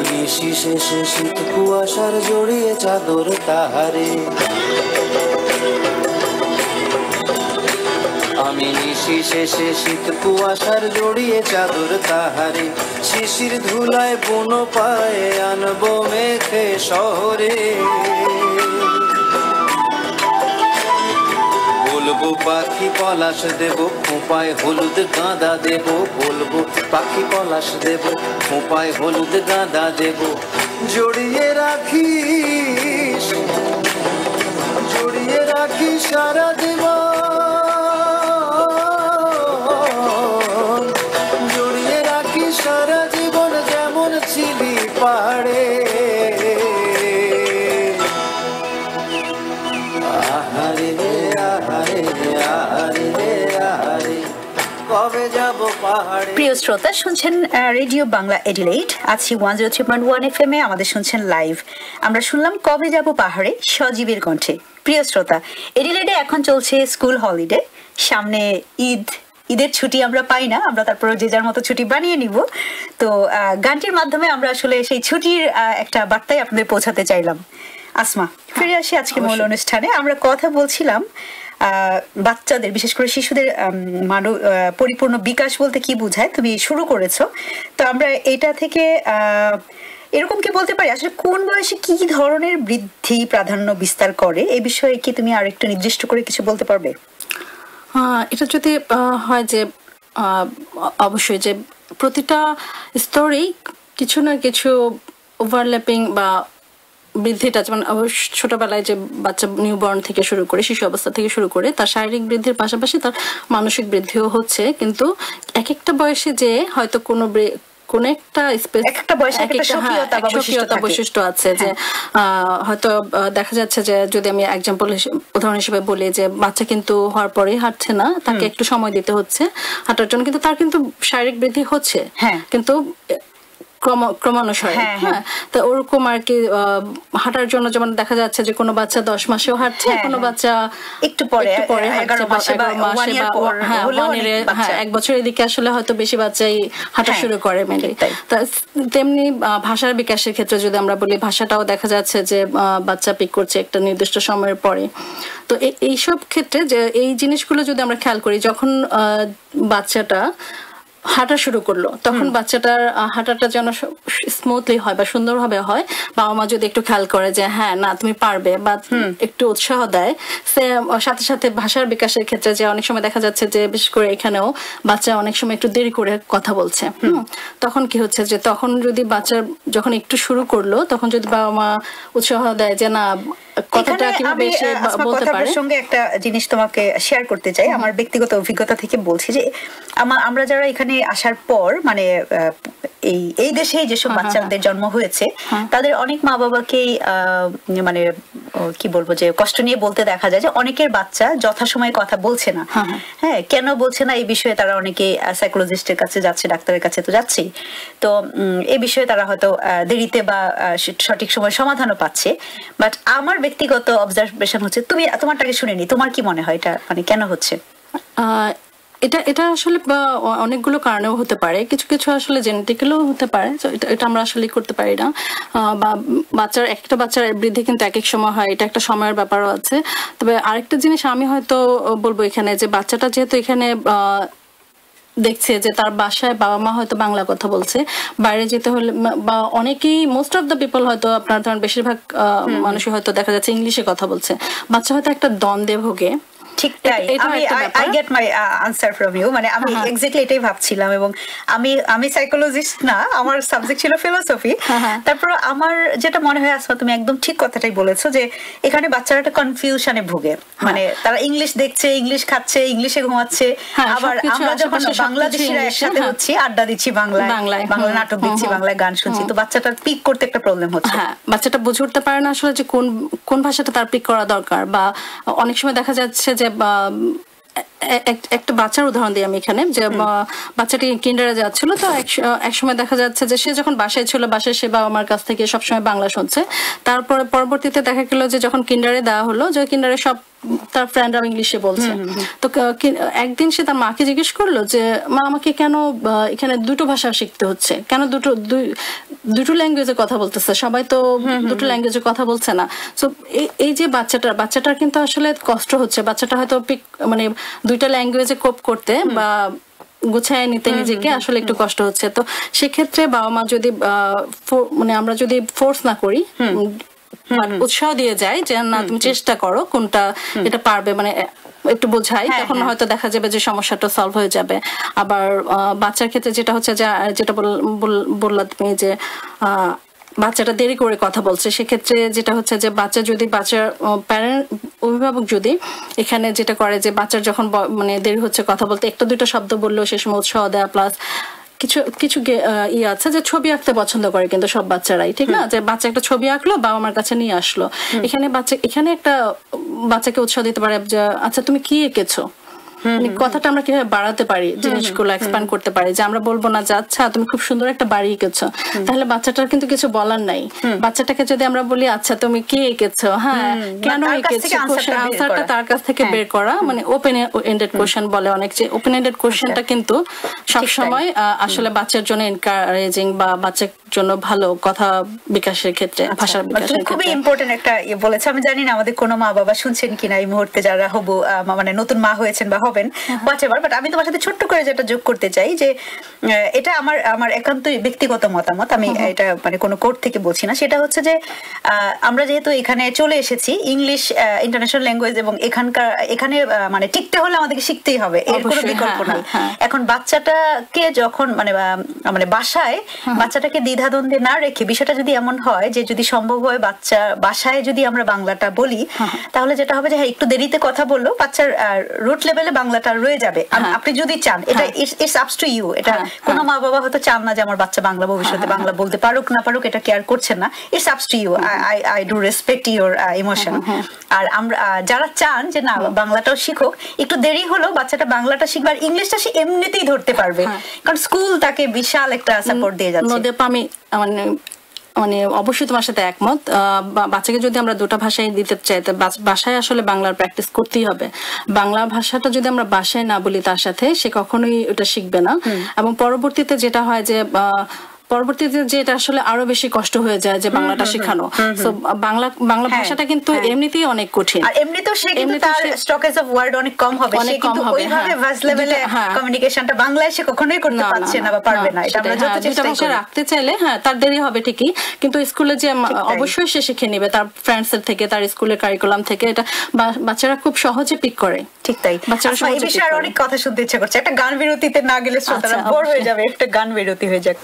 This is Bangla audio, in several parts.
আমি নিশি শেষে শীত কুয়াশার জড়িয়ে চাদর তাহারে, আমি নিশি শেষে শীত কুয়াশার জড়িয়ে চাদর তাহারে, শিশির ধুলায় বুনো পায়ে আনবো মেখে শহরে। বলবো পাখি পলাশ দেব, খোঁপায় হলুদ গাঁদা দেব, বলবো পাখি পলাশ দেব, খোঁপায় হলুদ গাঁদা দেব। জড়িয়ে রাখিস, জড়িয়ে রাখিস সারা জীবন, জড়িয়ে রাখিস সারা জীবন যেমন ছিলি পাহাড়ে। আহারে আহারে আহারে আহারে কবে যাব পাহাড়ে। প্রিয় শ্রোতা, শুনছেন রেডিও বাংলা এডিলেইড। আছি 103.1 FM এ, আমাদের শুনছেন লাইভ। আমরা শুনলাম কবে যাব পাহাড়ে সজীবের কণ্ঠে। প্রিয় শ্রোতা, এডিলেইডে এখন চলছে স্কুল হলিডে, সামনে ঈদের ছুটি আমরা পাই না, আমরা তারপরে যে যার মতো ছুটি বানিয়ে নিব। তো গানটির মাধ্যমে আমরা আসলে সেই ছুটির একটা বার্তাই আপনাদের পৌঁছাতে চাইলাম। আসমা, ফিরে আসি আজকে মূল অনুষ্ঠানে। আমরা কথা বলছিলাম বাচ্চাদের, বিশেষ করে শিশুদের পরিপূর্ণ বিকাশ বলতে কি বোঝায়, তুমি শুরু করেছো। তো আমরা এটা থেকে এরকম কি বলতে পারি আসলে কোন বয়সে কি ধরনের বৃদ্ধি প্রাধান্য বিস্তার করে, এই বিষয়ে কি তুমি আর একটু নির্দিষ্ট করে কিছু বলতে পারবে? এটা যদি হয় যে অবশ্যই যে প্রতিটা স্তরেই কিছু না কিছু ওভারল্যাপিং বা বৃদ্ধিটা, যেমন ছোটবেলায় যে বাচ্চা নিউবর্ন থেকে শুরু করে, শিশু অবস্থা থেকে শুরু করে তার শারীরিক বৃদ্ধির পাশাপাশি তার মানসিক বৃদ্ধিও হচ্ছে। কিন্তু এক একটা বয়সে যে হয়তো কোন একটা স্বকীয়তা বৈশিষ্ট্য আছে, যে হয়তো দেখা যাচ্ছে যে যদি আমি এক্সাম্পল উদাহরণ হিসেবে বলি যে বাচ্চা কিন্তু হওয়ার পরে হাঁটছে না, তাকে একটু সময় দিতে হচ্ছে হাঁটার জন্য, কিন্তু তার কিন্তু শারীরিক বৃদ্ধি হচ্ছে, কিন্তু ক্রমানুসারে। হ্যাঁ, তো ওরকম আর কি হাঁটার জন্য যেমন দেখা যাচ্ছে যে কোনো বাচ্চা 10 মাসেও হাঁটছে, কোনো বাচ্চা একটু পরে 11 মাসে বা 1 বছরের দিকে আসলে হয়তো বেশি বাচ্চাই হাঁটা শুরু করে মেনলি। তেমনি ভাষার বিকাশের ক্ষেত্রে যদি আমরা বলি, ভাষাটাও দেখা যাচ্ছে যে বাচ্চা পিক করছে একটা নির্দিষ্ট সময়ের পরে। তো এইসব ক্ষেত্রে যে এই জিনিসগুলো যদি আমরা খেয়াল করি, যখন বাচ্চাটা হাঁটা শুরু করলো তখন বাচ্চাটার হাঁটাটা যেন স্মুথলি হয় বা সুন্দরভাবে হয়, বাবা মা যদি একটু খেয়াল করে যে হ্যাঁ না তুমি পারবে বা একটু উৎসাহ দেয়, সাথে সাথে ভাষার বিকাশের ক্ষেত্রে যে অনেক সময় দেখা যাচ্ছে যে বিশেষ করে এখানেও বাচ্চা অনেক সময় একটু দেরি করে কথা বলছে, তখন কি হচ্ছে যে তখন যদি বাচ্চা যখন একটু শুরু করলো তখন যদি বাবা মা উৎসাহ দেয় যে না কথাটা কিভাবে সে বলতে পারে। সঙ্গে একটা জিনিস তোমাকে শেয়ার করতে চাই, আমার ব্যক্তিগত অভিজ্ঞতা থেকে বলছি যে আমরা যারা এখানে আসার পর মানে এই দেশে যেসব বাচ্চাদের জন্ম হয়েছে তাদের অনেক মা বাবাকেই মানে কি বলবো যে কষ্ট নিয়ে বলতে দেখা যায় যে অনেকের বাচ্চা যথাসময়ে কথা বলছে না। হ্যাঁ, কেন বলছে না এই বিষয়ে তারা অনেকে সাইকোলজিস্টের কাছে যাচ্ছে, ডাক্তারের কাছে তো যাচ্ছেই, তো এই বিষয়ে তারা হয়তো দেরিতে বা সঠিক সময় সমাধানও পাচ্ছে। বাট আমার ব্যক্তিগত অবজারভেশন হচ্ছে, তোমারটাকে শুনিনি, তোমার কি মনে হয় এটা মানে কেন হচ্ছে? এটা আসলে অনেকগুলো কারণেও হতে পারে, কিছু কিছু আসলে জেনেটিক্যালও হতে পারে, এটা আমরা আসলে করতে পারি না। বা একটা বাচ্চার বৃদ্ধি কিন্তু এক এক সময় হয়, এটা একটা সময়ের ব্যাপারও আছে। তবে আরেকটা জিনিস আমি হয়তো বলবো এখানে, যে বাচ্চাটা যেহেতু এখানে দেখছে যে তার বাসায় বাবা মা হয়তো বাংলা কথা বলছে, বাইরে যেতে হলে বা অনেকেই মোস্ট অফ দ্য পিপল হয়তো আপনার ধরেন বেশিরভাগ মানুষই হয়তো দেখা যাচ্ছে ইংলিশে কথা বলছে, বাচ্চা হয়তো একটা দ্বন্দ্বে ভোগে। ঠিক তাই, I get my answer from you, মানে আমি এক্স্যাক্টলি এটাই ভাবছিলাম। এবং আমি সাইকোলজিস্ট না, আমার সাবজেক্ট ছিল ফিলোসফি। তারপর আমার যেটা মনে হয় আসমা, তুমি একদম ঠিক কথাটাই বলেছো যে এখানে বাচ্চারা একটা কনফিউশনে ভোগে, মানে তারা ইংলিশ দেখছে, ইংলিশ খাচ্ছে, ইংলিশে ঘুমাচ্ছে, আবার আমরা যখন বাংলাদেশিরা একসাথে হচ্ছি, আড্ডা দিচ্ছি বাংলা নাটক দেখছি, বাংলায় গান শুনছি, তো বাচ্চাটার পিক করতে একটা প্রবলেম হচ্ছে। হ্যাঁ, বাচ্চাটা বুঝে উঠতে পারে না আসলে যে কোন ভাষাটা তার পিক করা দরকার। বা অনেক সময় দেখা যাচ্ছে যে একটা বাচ্চার উদাহরণ দিই আমি এখানে, যে বাচ্চাটি কিন্ডারে যাচ্ছিল, তো এক সময় দেখা যাচ্ছে যে সে যখন বাসায় ছিল, বাসায় সে বাবা মার কাছ থেকে সবসময় বাংলা শুনছে। তারপরে পরবর্তীতে দেখা গেল যে যখন কিন্ডারে দেওয়া হলো, যে কিন্ডারে সব তার ফ্রেন্ডরা ইংলিশে বলছে, তো একদিন সে তার মাকে জিজ্ঞেস করলো যে মা, আমাকে কেন এখানে দুটো ভাষা শিখতে হচ্ছে, কেন দুটো ল্যাঙ্গুয়েজে কথা বলতেছে, সবাই তো দুটো ল্যাঙ্গুয়েজে কথা বলছে না। তো এই যে বাচ্চাটার কিন্তু আসলে কষ্ট হচ্ছে, বাচ্চাটা হয়তো মানে দুইটা ল্যাঙ্গুয়েজে কোপ করতে বা গুছায় নিতে নিজেকে আসলে একটু কষ্ট হচ্ছে। তো সেক্ষেত্রে বাবা মা যদি মানে আমরা যদি ফোর্স না করি, উৎসাহ দিয়ে যায় যে না তুমি চেষ্টা করো, কোনটা এটা পারবে, মানে একটু বোঝাই, তখন হয়তো দেখা যাবে যে সমস্যাটা সলভ হয়ে যাবে। আবার বাচ্চার ক্ষেত্রে যেটা হচ্ছে, যেটা বললা তুমি যে বাচ্চাটা দেরি করে কথা বলছে, সেক্ষেত্রে যেটা হচ্ছে যে বাচ্চার অভিভাবক যদি এখানে যেটা করে যে বাচ্চার যখন মানে দেরি হচ্ছে কথা বলতে, একটা দুইটা শব্দ বললেও সে সময় উৎসাহ দেওয়া, প্লাস কিছু ইয়ে আছে যে ছবি আঁকতে পছন্দ করে কিন্তু সব বাচ্চারাই, ঠিক না, যে বাচ্চা একটা ছবি আঁকলো, বাবা মার কাছে নিয়ে আসলো, এখানে একটা বাচ্চাকে উৎসাহ দিতে পারে যে আচ্ছা তুমি কি এঁকেছো, কথাটা আমরা কিভাবে বাড়াতে পারি, জিনিসগুলো এক্সপ্যান্ড করতে পারি, যে আমরা বলবো না যে আচ্ছা তুমি খুব সুন্দর একটা বাড়ি এঁকেছো, তাহলে বাচ্চাটার কিন্তু কিছু বলার নাই। বাচ্চাটাকে যদি আমরা বলি আচ্ছা তুমি কি এঁকেছো, হ্যাঁ কেন এঁকেছো, আনসারটা তার কাছ থেকে বের করা, মানে ওপেন এন্ডেড কোশ্চেন বলে অনেক, যে ওপেন এন্ডেড কোশ্চেনটা কিন্তু সবসময় আসলে বাচ্চার জন্য এনকারেজিং বা বাচ্চার জন্য ভালো কথা বিকাশের ক্ষেত্রে, ভাষার বিকাশের ক্ষেত্রে খুবই ইম্পর্টেন্ট একটা বলেছে। আমি জানি না আমাদের কোনো মা বাবা শুনছেন কিনা এই মুহূর্তে, যারা হবু মানে নতুন মা হয়েছেন বা হবেন হোয়াটএভার, বাট আমি তোমার সাথে ছোট্ট করে যেটা যোগ করতে চাই, যে এটা আমার একান্ত ব্যক্তিগত মতামত, আমি এটা মানে কোনো কোর্ট থেকে বলছি না। সেটা হচ্ছে যে আমরা যেহেতু এখানে চলে এসেছি, ইংলিশ ইন্টারন্যাশনাল ল্যাঙ্গুয়েজ, এবং এখানে মানে টিকতে হলে আমাদেরকে শিখতেই হবে, এর কোনো বিকল্প নেই। এখন বাচ্চাটাকে যখন মানে বাচ্চাটাকে দ্বিধাদ্বন্দ্বে না রেখে, বিষয়টা যদি এমন হয় যে যদি সম্ভব হয় বাসায় যদি আমরা বাংলাটা বলি, তাহলে যেটা হবে যে হ্যাঁ একটু দেরিতে কথা বললো, বাচ্চার রুট লেভেলে বাংলাটা রয়ে যাবে। আপনি যদি চান, এটা ইটস আপস টু ইউ, এটা কোনো মা বাবা হয়তো চান না যে আমার বাচ্চা বাংলা ভবিষ্যতে বাংলা বলতে পারুক না পারুক, এটা কেয়ার করছেন না, it's ups to you, I do respect your emotion. আর আমরা যারা চান যে না বাংলাটাও শিখুক, একটু দেরি হলেও বাচ্চাটা বাংলাটা শিখবে, আর ইংলিশটা সে এমনিতেই ধরতে পারবে, কারণ স্কুল তাকে বিশাল একটা সাপোর্ট দিয়ে যাচ্ছে। আমি মানে অবশ্যই তোমার সাথে একমত। বাচ্চাকে যদি আমরা দুটো ভাষায় দিতে চাই, বাসায় আসলে বাংলার প্র্যাকটিস করতেই হবে। বাংলা ভাষাটা যদি আমরা বাসায় না বলি তার সাথে, সে কখনোই ওটা শিখবে না। এবং পরবর্তীতে যেটা হয় যে পরবর্তীতে যেটা আসলে আরো বেশি কষ্ট হয়ে যায় যে বাংলাটা শেখানো। সো বাংলা ভাষাটা কিন্তু এমনিতেই অনেক কঠিন, আর এমনিতেও সে কিন্তু তার স্টকেজ অফ ওয়ার্ড অনেক কম হবে, সে কিন্তু ওইভাবে ভার্স লেভেলে কমিউনিকেশনটা বাংলায় সে কখনোই করতে পারছে না বা পারবে না। এটা আমরা যত চেষ্টা করি রাখতে চাইলে তার দেরি হবে ঠিকই, কিন্তু স্কুলে যে অবশ্যই সে শিখে নেবে তার ফ্রেন্ডস এর থেকে, তার স্কুলের কারিকুলাম থেকে, এটা বাচ্চারা খুব সহজে পিক করে। ঠিক তাই, বাচ্চারা এই বিষয়ে আর অনেক কথা শুনতে ইচ্ছা করছে। একটা গান বিরতিতে না গেলে শ্রোতারা বোর হয়ে যাবে, একটা গান বিরতি হয়ে যাক।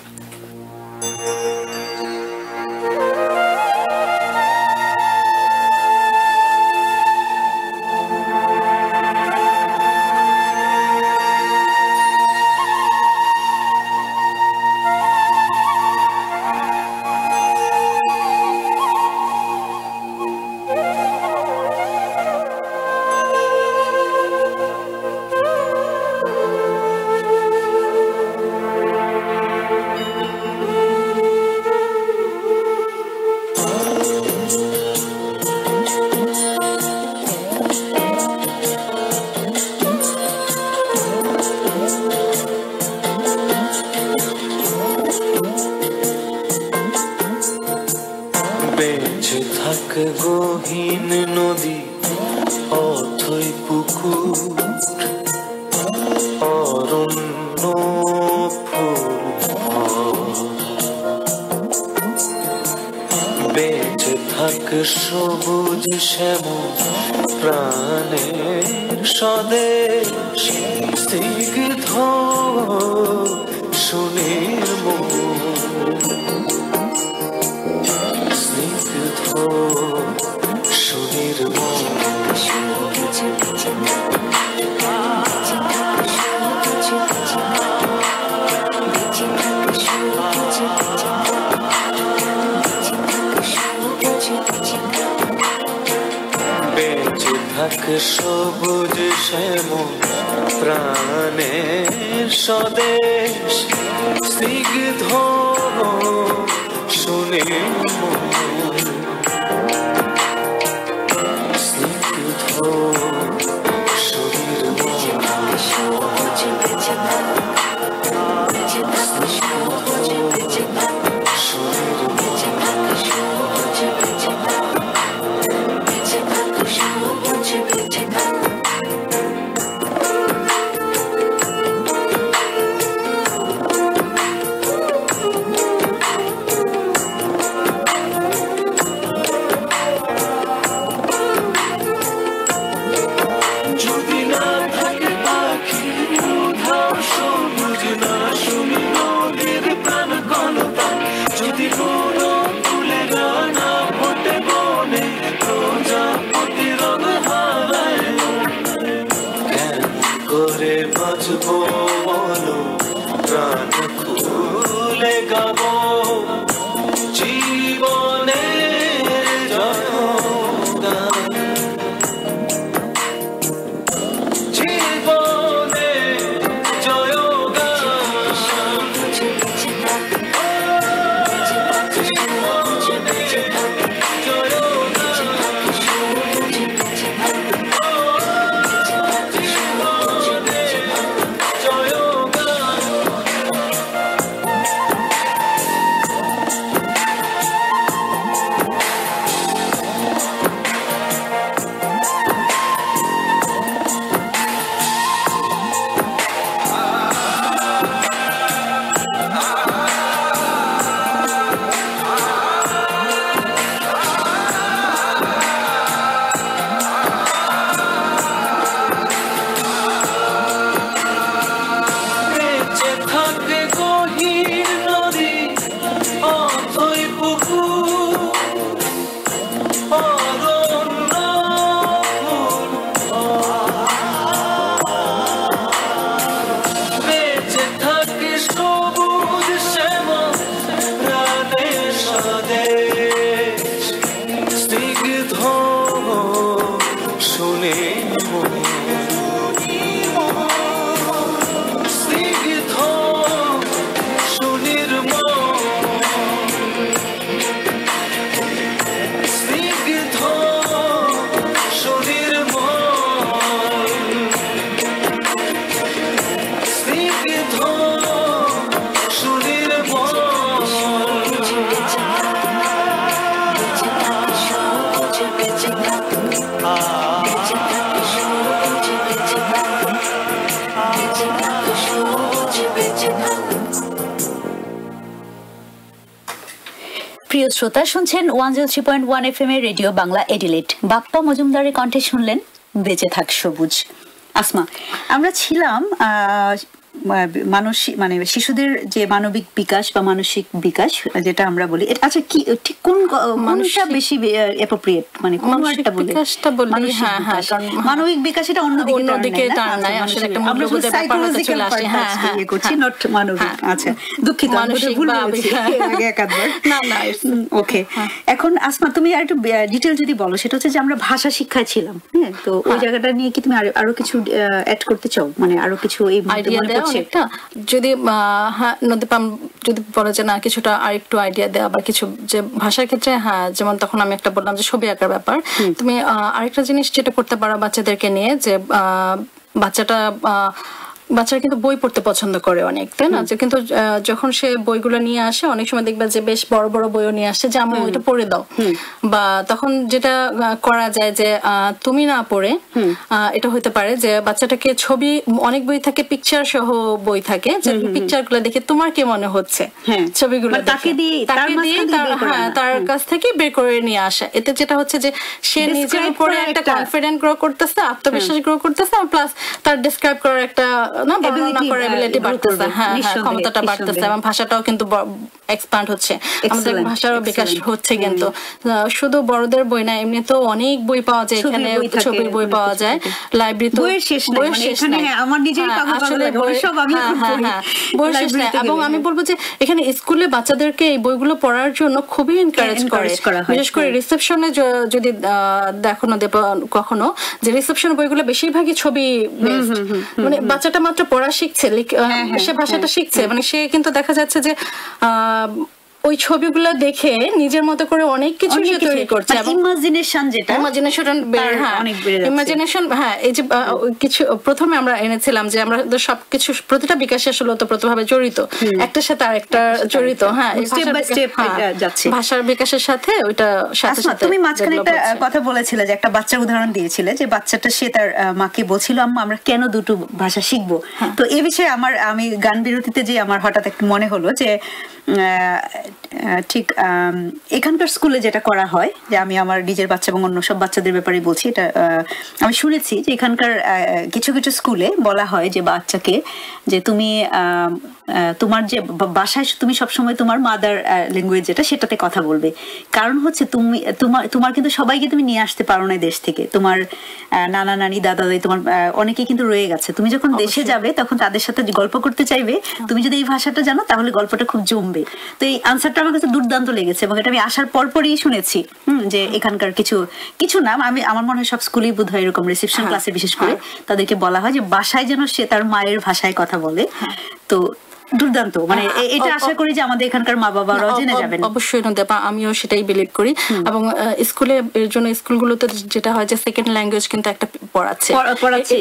গহীন নদী, অথই পুকুর, অরণ্য বেঁচে থাক সবুজ শ্যামল প্রাণের স্বদেশ, স্নিগ্ধ সুনির্মল, স্নিগ্ধ সুনির্মল। বেঁচে থাক সবুজ শ্যামল প্রাণের স্বদেশ স্নিগ্ধ শুনে স্নিগ্ধ শরীর বাঁচবো বলো প্রাণ খুলে গাবো জীবনের জয়গান জীবনের প্রিয় শ্রোতা, শুনছেন 103.1 FM এর রেডিও বাংলা এডিলেট। বাপ্পা মজুমদারের কণ্ঠে শুনলেন বেঁচে থাক সবুজ। আসমা, আমরা ছিলাম মানসিক মানে শিশুদের যে মানবিক বিকাশ বা মানসিক বিকাশ যেটা আমরা বলি, আচ্ছা কি ঠিক কোনটা বেশি অ্যাপ্রোপ্রিয়েট, মানে কোন ওয়ার্ডটা বলি? বিকাশটা বলি, হ্যাঁ হ্যাঁ, কারণ মানবিক বিকাশ এটা অন্যদিকে টার্ন নাই, আসলে একটা মূল্যবোধের ব্যাপারটা চলে আসে। হ্যাঁ হ্যাঁ, করছি নট মানবিক। আচ্ছা, দুঃখিত, ভুল বলেছি আগে একাধবার। না না, ওকে। এখন আসমা, তুমি আর একটু ডিটেইল যদি বলো, সেটা হচ্ছে যে আমরা ভাষা শিক্ষায় ছিলাম, হ্যাঁ, তো ওই জায়গাটা নিয়ে কি তুমি আরো কিছু অ্যাড করতে চাও, মানে আরো কিছু এই আইডিয়া অনেকটা? যদি নদীপাম যদি বলে যে না কিছুটা আরেকটু আইডিয়া দেওয়া বা কিছু, যে ভাষার ক্ষেত্রে, হ্যাঁ, যেমন তখন আমি একটা বললাম যে ছবি আঁকার ব্যাপার, তুমি আরেকটা জিনিস যেটা করতে পারো বাচ্চাদেরকে নিয়ে, যে বাচ্চারা কিন্তু বই পড়তে পছন্দ করে অনেক, তাই না? যে কিন্তু যখন সে বইগুলো নিয়ে আসে, অনেক সময় দেখবে যে বেশ বড় বড় বইও নিয়ে আসছে, যে আমি ওইটা পড়ে দাও, বা তখন যেটা করা যায় যে তুমি না পড়ে এটা হতে পারে যে বাচ্চাটাকে ছবি, অনেক বই থাকে পিকচার সহ বই থাকে, যে পিকচার গুলো দেখে তোমার কি মনে হচ্ছে, ছবিগুলো তাকে দিয়ে তার কাছ থেকে বের করে নিয়ে আসা। এতে যেটা হচ্ছে যে সে নিজের উপরে একটা কনফিডেন্স গ্রো করতেছে, আত্মবিশ্বাস গ্রো করতেছে, প্লাস তার ডেসক্রাইব করার একটা না বর্ণনা করার এবিলিটি বাড়তেছে, হ্যাঁ ক্ষমতাটা বাড়তেছে এবং ভাষাটাও কিন্তু এক্সপ্যান্ড হচ্ছে, আমাদের ভাষারও বিকাশ হচ্ছে। কিন্তু শুধু বড়দের বই না, এমনিতেও অনেক বই পাওয়া যায়, এখানে ছবির বই পাওয়া যায়, লাইব্রেরিতে বইয়ের শেষ নাই। আমার নিজের আসলে বইয়ের শেষ নাই। এবং আমি বলবো যে এখানে স্কুলে বাচ্চাদেরকে এই বইগুলো পড়ার জন্য খুবই এনকারেজ করে, বিশেষ করে রিসেপশনে যদি দেখানো কখনো যে রিসেপশন বইগুলো বেশিরভাগই ছবি বেসড, মানে বাচ্চাটা মাত্র পড়া শিখছে, সে ভাষাটা শিখছে, মানে সে কিন্তু দেখা যাচ্ছে যে ওই ছবিগুলো দেখে নিজের মতো করে অনেক কিছু সে তৈরি করছে, ইমাজিনেশন। হ্যাঁ, এই যে কিছু প্রথমে আমরা এনেছিলাম যে আমরা সবকিছু প্রতিটা বিকাশে আসলে ওতপ্রোতভাবে জড়িত, একটার সাথে আরেকটা জড়িত। হ্যাঁ, ভাষার বিকাশের সাথে ওইটা সাথে সাথে। তুমি মাঝখানে একটা কথা বলেছিলে যে একটা বাচ্চার উদাহরণ দিয়েছিলে যে বাচ্চাটা সে তার মাকে বলছিল আম্মা আমরা কেন দুটো ভাষা শিখবো। তো এই বিষয়ে আমি গান বিরতিতে যে আমার হঠাৎ একটু মনে হলো যে ঠিক এখানকার স্কুলে যেটা করা হয়, যে আমি আমার নিজের বাচ্চা এবং অন্য সব বাচ্চাদের ব্যাপারে বলছি, এটা আমি শুনেছি যে এখানকার কিছু কিছু স্কুলে বলা হয় যে বাচ্চাকে যে তুমি তোমার যে বাসায় তুমি সবসময় তোমার মাদার ল্যাঙ্গুয়েজ যেটা সেটাতে কথা বলবে। কারণ হচ্ছে তুমি তোমার কিন্তু সবাইকে তুমি নিয়ে আসতে পারো না দেশ থেকে, তোমার নানা নানি দাদা দাদি তোমার অনেকে কিন্তু রয়ে গেছে। তুমি যখন দেশে যাবে তখন তাদের সাথে গল্প করতে চাইবে, তুমি যদি এই ভাষাটা জানো তাহলে গল্পটা খুব জমবে। তো এই আনসারটা আমার কাছে দুর্দান্ত লেগেছে এবং এটা আমি আসার পরপরই শুনেছি যে এখানকার কিছু নাম আমার মনে হয় সব স্কুলেই বোধ হয় এরকম রিসেপশন ক্লাসে বিশেষ করে তাদেরকে বলা হয় যে বাসায় যেন সে তার মায়ের ভাষায় কথা বলে। তো দুর্দান্ত, মানে এটা আশা করি যে আমাদের এখানকার মা বাবারাও জেনে যাবেন। অবশ্যই আমিও সেটাই বিলিভ করি। এবং স্কুলে এর জন্য স্কুলগুলোতে যেটা হয় যে সেকেন্ড ল্যাঙ্গুয়েজ কিন্তু একটা পড়াচ্ছে,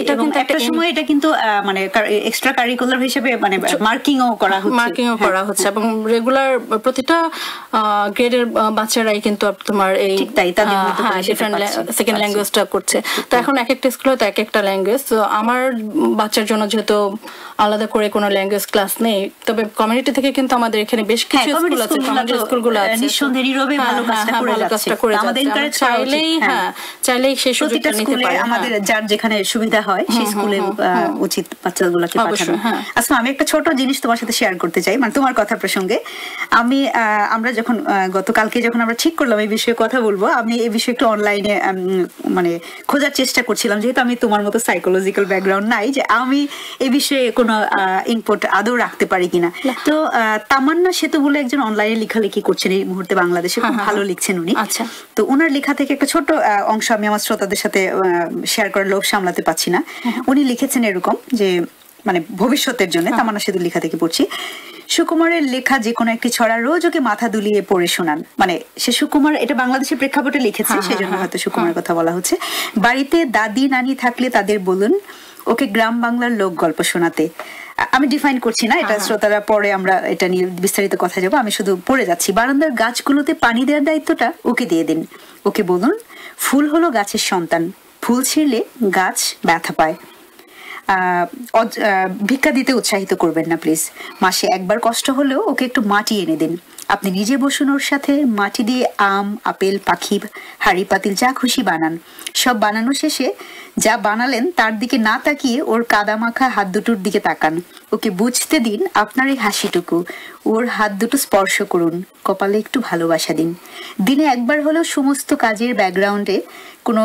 এটা কিন্তু একটা সময় এটা কিন্তু মানে এক্সট্রা কারিকুলার হিসেবে মানে মার্কিংও করা হচ্ছে এবং রেগুলার প্রতিটা গ্রেডের বাচ্চারাই কিন্তু তোমার এই সেকেন্ড ল্যাঙ্গুয়েজটা করছে। তো এখন এক একটা স্কুলে তো এক একটা ল্যাঙ্গুয়েজ। তো আমার বাচ্চার জন্য যেহেতু আলাদা করে কোনো ল্যাঙ্গুয়েজ ক্লাস নেই, তবে কমিউনিটি থেকে কিন্তু আমাদের এখানে বেশ কিছু স্কুল আছে, কমিউনিটি স্কুলগুলো আছে, নিঃসন্দেহে নীরবে ভালো কাজটা করে যাচ্ছে। আমাদের চাইলেই সেই সুযোগটা নিতে পারে। আমাদের যার যেখানে সুবিধা হয় সেই স্কুলে উচিত বাচ্চাগুলোকে পাঠানো। আচ্ছা, আমি একটা ছোট জিনিস তোমার সাথে শেয়ার করতে চাই, মানে তোমার কথা প্রসঙ্গে। আমরা যখন গতকালকে যখন আমরা ঠিক করলাম এই বিষয়ে কথা বলবো, আমি এই বিষয়ে একটু অনলাইনে মানে খোঁজার চেষ্টা করছিলাম, যেহেতু আমি তোমার মতো সাইকোলজিক্যাল ব্যাকগ্রাউন্ড নাই যে আমি এই বিষয়ে কোনো ইনপুট আদৌ রাখতে পারি কিনা। তো তামান্না সেতু বলে একজন অনলাইনে লেখালেখি করছেন এই মুহূর্তে বাংলাদেশে, খুব ভালো লিখছেন উনি। আচ্ছা, তো ওনার লেখা থেকে একটা ছোট অংশ আমি আমার শ্রোতাদের সাথে শেয়ার করার লোভ সামলাতে পারছি না। উনি লিখেছেন এরকম যে মানে ভবিষ্যতের জন্য, তামান্না সেতুর লেখা থেকে পড়ছি। সুকুমারের লেখা যে কোনো একটি ছড়া রোজ ওকে মাথা দুলিয়ে পড়ে শোনান। মানে সে সুকুমার, এটা বাংলাদেশের প্রেক্ষাপটে লিখেছে, সেজন্য হয়তো সুকুমারের কথা বলা হচ্ছে। বাড়িতে দাদি নানি থাকলে তাদের বলুন ওকে গ্রাম বাংলার লোক গল্প শোনাতে। আমি ডিফাইন করছি না, এটা শ্রোতারা পরে আমরা এটা নিয়ে বিস্তারিত কথা যাবো, আমি শুধু পড়ে যাচ্ছি। বারান্দার গাছগুলোতে পানি দেওয়ার দায়িত্বটা ওকে দিয়ে দিন। ওকে বলুন ফুল হলো গাছের সন্তান, ফুল ছিঁড়লে গাছ ব্যথা পায়। ভিক্ষা দিতে উৎসাহিত করবেন না প্লিজ। মাসে একবার কষ্ট হলেও ওকে একটু মাটি এনে দিন। আপনি নিজে বসুন ওর সাথে, মাটি দিয়ে আম আপেল পাখি হাড়ি পাতিল যা খুশি বানান। সব বানানো শেষে যা বানালেন তার দিকে না তাকিয়ে ওর কাদা মাখা হাত দুটোর দিকে তাকান। ওকে বুঝতে দিন আপনার এই হাসিটুকু, ওর হাত দুটো স্পর্শ করুন, কপালে একটু ভালোবাসা দিন। দিনে একবার হলেও সমস্ত কাজের ব্যাকগ্রাউন্ডে কোনো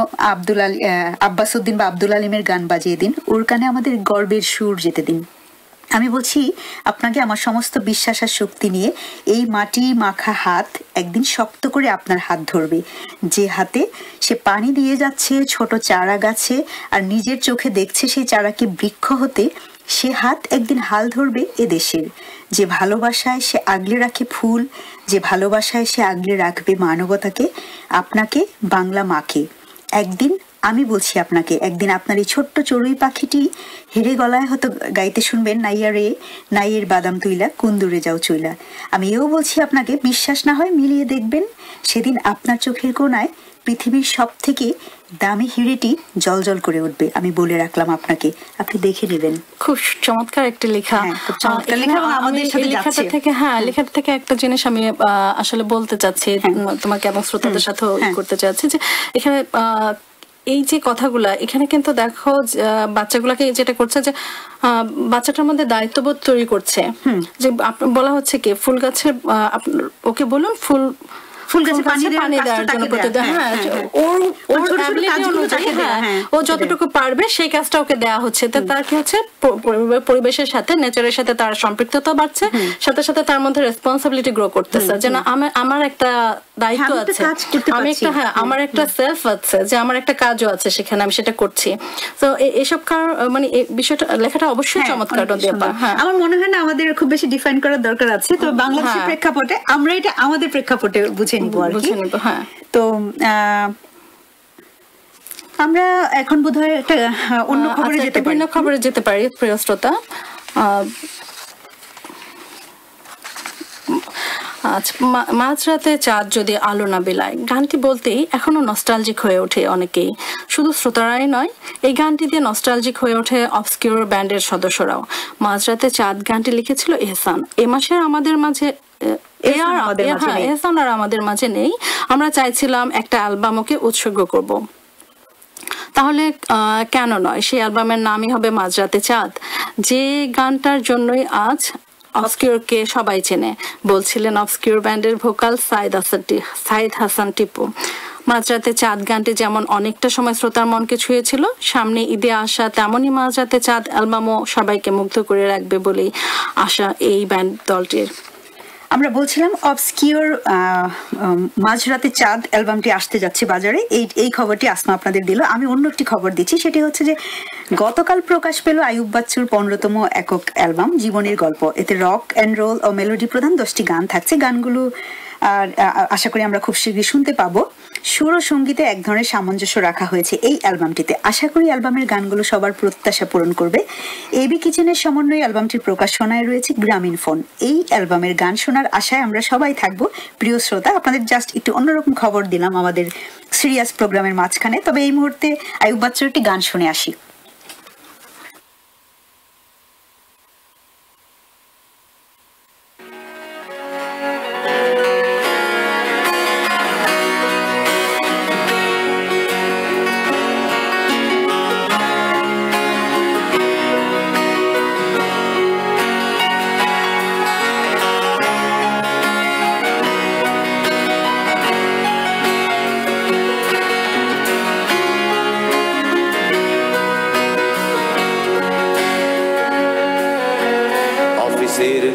আব্বাস উদ্দিন বা আব্দুল আলিমের গান বাজিয়ে দিন। ওর কানে আমাদের গর্বের সুর যেতে দিন। আমি বলছি আপনাকে আমার সমস্ত বিশ্বাস আর শক্তি নিয়ে এই মাটি মাখা হাত একদিন শক্ত করে আপনার হাত ধরবে। যে হাতে সে পানি দিয়ে যাচ্ছে ছোট চারা গাছে আর নিজের চোখে দেখছে সেই চারাকে বৃক্ষ হতে, সে হাত একদিন হাল ধরবে এ দেশের। যে ভালোবাসায় সে আগলে রাখে ফুল, যে ভালোবাসায় সে আগলে রাখবে মানবতাকে, আপনাকে বাংলা মাকে। একদিন আমি বলছি আপনাকে, একদিন আপনার এই ছোট্ট চড়ুই পাখিটি হেরে গলায় হয়তো গাইতে শুনবেন, নাইয়া রে নাইয়ের বাদাম তুইলা কোন দূরে যাও চইলা। আমি এও বলছি আপনাকে, বিশ্বাস না হয় মিলিয়ে দেখবেন, সেদিন আপনার চোখের কোণায় পৃথিবীর সব থেকে দামি হিরেটি জলজল করে উঠবে। আমি বলে রাখলাম আপনাকে, আপনি দেখে নেবেন। খুব চমৎকার একটা লেখা। লেখাটা থেকে একটা জিনিস আমি আসলে বলতে চাচ্ছি তোমাকে এবং শ্রোতাদের সাথে করতে চাচ্ছি যে এখানে এই যে কথাগুলা এখানে কিন্তু দেখো বাচ্চাগুলাকে যেটা করছে যে বাচ্চাটার মধ্যে দায়িত্ববোধ তৈরি করছে, যে বলা হচ্ছে কি ফুল গাছের ওকে বলুন ফুল গাছে পানি দেওয়ার জন্য ও যতটুকু পারবে সেই কাজটা ওকে দেওয়া হচ্ছে। তো তার কি হচ্ছে পরিবেশের সাথে নেচারের সাথে তার সম্পৃক্ততা বাড়ছে, সাথে সাথে তার মধ্যে রেসপন্সিবিলিটি গ্রো করতেছে যে না আমার একটা দায়িত্ব আছে, আমি একটা আমার একটা সেলফ আছে, যে আমার একটা কাজও আছে সেখানে, আমি সেটা করছি। তো এসব মানে বিষয়টা লেখাটা অবশ্যই চমৎকার। আমার মনে হয় না আমাদের খুব বেশি ডিফাইন করার দরকার আছে, তো বাংলাদেশের প্রেক্ষাপটে আমরা এটা আমাদের প্রেক্ষাপটে বুঝে নিব আর কি। তো আমরা এখন বোধহয় একটা অন্য খবরে যেতে পারি প্রিয় শ্রোতা। আচ্ছা, মাঝরাতে চাঁদ যদি আলো না বিলায় গানটি বলতেই এখনো নস্টালজিক হয়ে ওঠে অনেকেই, শুধু শ্রোতারাই নয়, এই গানটি দিয়ে নস্টালজিক হয়ে ওঠে অবস্কিউর ব্যান্ডের সদস্যরাও। মাঝরাতে চাঁদ গানটি লিখেছিল এহসান। এ মাসে আমাদের মাঝে এহসান আর আমাদের মাঝে নেই, আমরা চাইছিলাম একটা অ্যালবাম ওকে উৎসর্গ করব। তাহলে কেন নয়, সেই অ্যালবামের নামই হবে মাঝরাতে চাঁদ, যে গানটার জন্যই আজ অবস্কিউরকে সবাই চেনে, বলছিলেন অবস্কিউর ব্যান্ডের ভোকাল সাইদ হাসান টিপু। মাঝরাতে চাঁদ গানটি যেমন অনেকটা সময় শ্রোতার মনকে ছুঁয়েছিল, সামনে ঈদে আসা তেমনই মাঝরাতে চাঁদ অ্যালবামও সবাইকে মুগ্ধ করে রাখবে বলেই আশা এই ব্যান্ড দলটির। আমরা বলছিলাম অবস্কিউর মাঝরাতে চাঁদ অ্যালবামটি আসতে যাচ্ছে বাজারে, এই খবরটি আসমা আপনাদের দিল। আমি অন্য একটি খবর দিচ্ছি, সেটি হচ্ছে যে গতকাল প্রকাশ পেল আইয়ুব বাচ্চুর 15তম একক অ্যালবাম জীবনের গল্প। এতে রক অ্যান্ড রোল ও মেলোডি প্রধান 10টি গান থাকছে। গানগুলো আশা করি আমরা খুব শীঘ্রই শুনতে পাবো। সুর ও সঙ্গীতে এক ধরনের সামঞ্জস্য রাখা হয়েছে এই অ্যালবামটিতে। আশা করি অ্যালবামের গানগুলো সবার প্রত্যাশা পূরণ করবে। এবি কিচেনের সমন্বয়ে অ্যালবামটির প্রকাশনায় রয়েছে গ্রামীণ ফোন। এই অ্যালবামের গান শোনার আশায় আমরা সবাই থাকবো। প্রিয় শ্রোতা, আপনাদের জাস্ট একটু অন্যরকম খবর দিলাম আমাদের সিরিয়াস প্রোগ্রামের মাঝখানে। তবে এই মুহূর্তে আইয়ুব বাচ্চুর একটি গান শুনে আসি।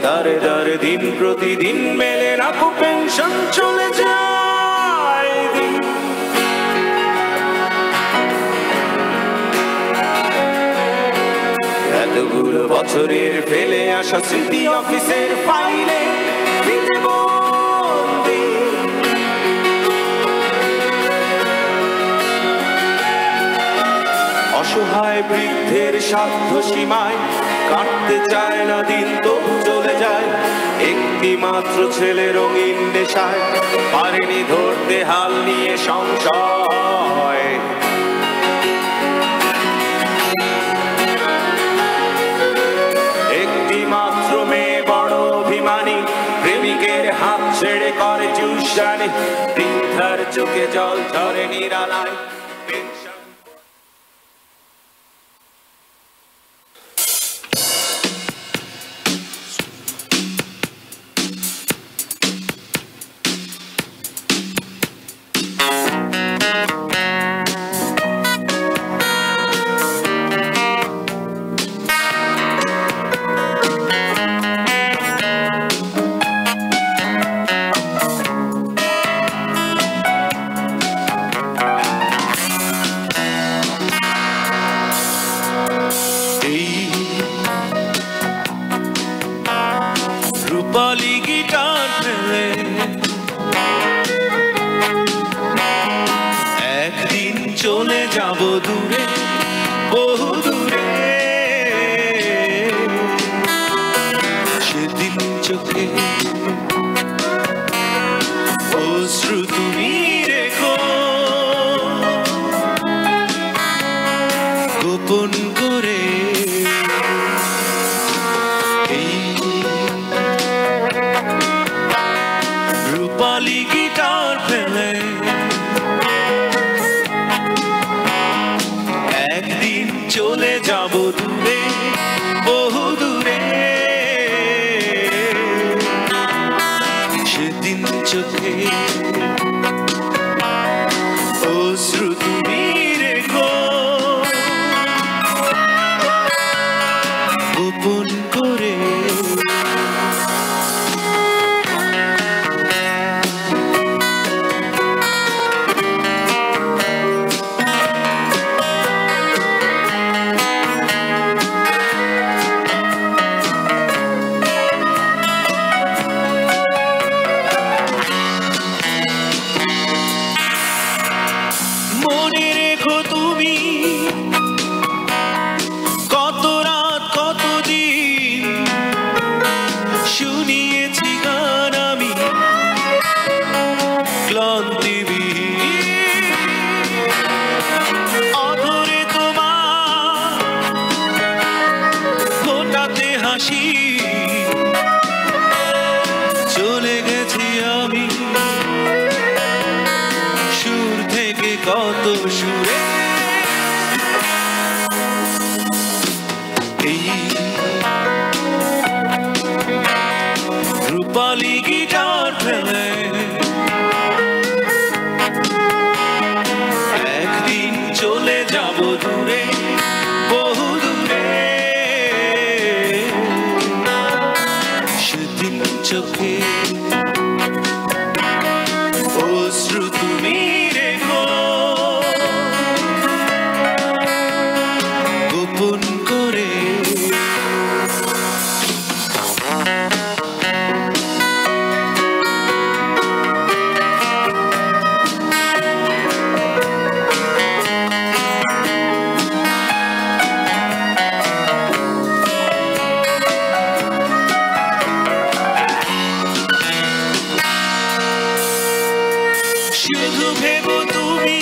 দারে দারে দিন প্রতিদিন মেলে না পেনশন, চলে যায় দিন। এতগুলো বছরের ফেলে আসা স্মৃতি অফিসের ফাইলে বন্দী। অসহায় বৃদ্ধের সাধ্য সীমায় কাটতে চায় না দিন, তবু চলে যায়। একটি মাত্র ছেলে রঙিন নেশায় পারেনি ধরতে হাল নিয়ে সংশয়। একটি মাত্র মেয়ে বড় অভিমানী, প্রেমিকের হাত ছেড়ে করে চুষানি। বৃদ্ধার চোখে জল ঝরে নিরালায়। চলে যাব দূরে, বহু দূরে। সেদিন চোখে অশ্রু তুমি রেখো, গোপন করে। এই রূপালী গিটার ফেলে অশ্রু তুমি রেখো গোপন করে। মনে রেখো তুমি কত রাত কত দিন শুনিয়েছি গান আমি ক্লান্তিবিহীন। অধরে তোমার ফোটাতে হাসি চলে গেছি আমি সুর থেকে কত সুরে। এই রূপালী গিটার ফেলে একদিন চলে যাব দূরে বহু দূরে। সেদিন চোখে অশ্রু তুমি রেখো গোপন করে। শুধু ভেবো তুমি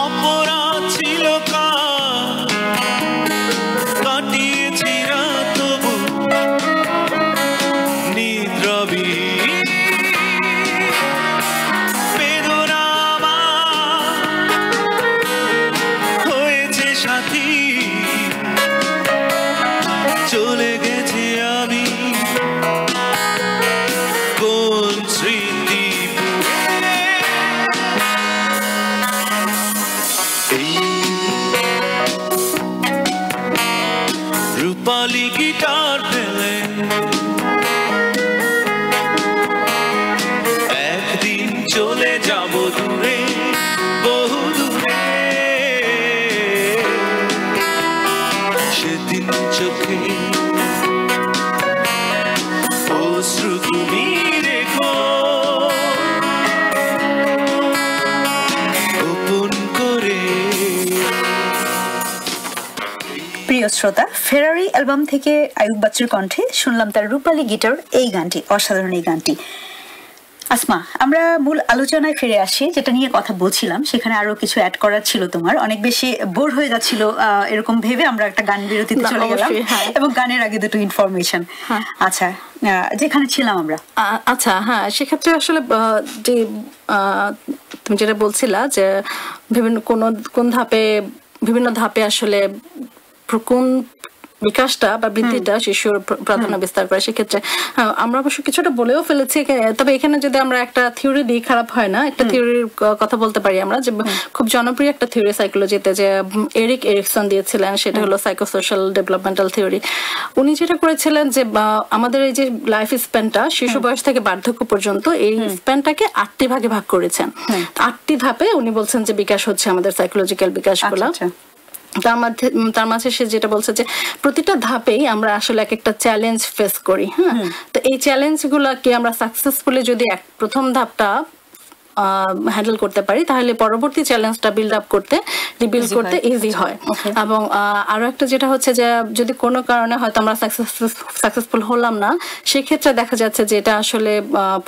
অপরাধ ছিল কার, কাটিয়েছি রাত তবু নিদ্রাবিহীন। বেদনা আমার হয়েছে সাথী চলে গেছি আমি কোন স্মৃতি। রূপালী গিটার ফেলে একদিন চলে যাব দূরে বহু দূরে। সেদিন চোখে অশ্রু তুমি রেখো গোপন করে। প্রিয় শ্রোতা, ফেরারি অ্যালবাম থেকে আয়ুব বাচ্চুর কণ্ঠে শুনলাম তার রূপালী গিটার এই গানটি, অসাধারণ এই গানটি। আসমা, আমরা মূল আলোচনায় ফিরে আসি, যেটা নিয়ে কথা বলছিলাম সেখানে আরো কিছু অ্যাড করার ছিল তোমার। অনেক বেশি বোর হয়ে যাচ্ছিল এরকম ভেবে আমরা একটা গান বিরতিতে চলে গেলাম এবং গানের আগে দুটো ইনফরমেশন। আচ্ছা, যেখানে ছিলাম আমরা। আচ্ছা, হ্যাঁ, সেক্ষেত্রে আসলে যে তুমি যেটা বলছিলা যে বিভিন্ন ধাপে আসলে কোন বিকাশটা বা বৃদ্ধিটা শিশুর প্রাধান্য বিস্তার করে, সেক্ষেত্রে আমরা অবশ্য কিছুটা বলেও ফেলেছি। তবে এখানে যদি আমরা একটা থিওরি দিই খারাপ হয় না। একটা থিওরির কথা বলতে পারি আমরা, যে খুব জনপ্রিয় একটা থিওরি সাইকোলজিতে যে এরিক এরিকসন দিয়েছিলেন, সেটা হলো সাইকোসোশ্যাল ডেভেলপমেন্টাল থিওরি। উনি যেটা করেছিলেন যে আমাদের এই যে লাইফ স্প্যানটা শিশু বয়স থেকে বার্ধক্য পর্যন্ত, এই স্প্যানটাকে 8টি ভাগে ভাগ করেছেন। 8টি ধাপে উনি বলছেন যে বিকাশ হচ্ছে আমাদের সাইকোলজিক্যাল বিকাশগুলো। তার মাঝে সে যেটা বলছে যে প্রতিটা ধাপেই আমরা আসলে এক একটা চ্যালেঞ্জ ফেস করি। হ্যাঁ, তো এই চ্যালেঞ্জ গুলাকে আমরা সাকসেসফুলি যদি প্রথম ধাপটা হ্যান্ডেল করতে পারি, তাহলে পরবর্তী চ্যালেঞ্জটা বিল্ড আপ করতে, রিবিল্ড করতে ইজি হয়। এবং আরো একটা যেটা হচ্ছে যে যদি কোনো কারণে হয়তো আমরা সাকসেসফুল হলাম না, সেক্ষেত্রে দেখা যাচ্ছে যে এটা আসলে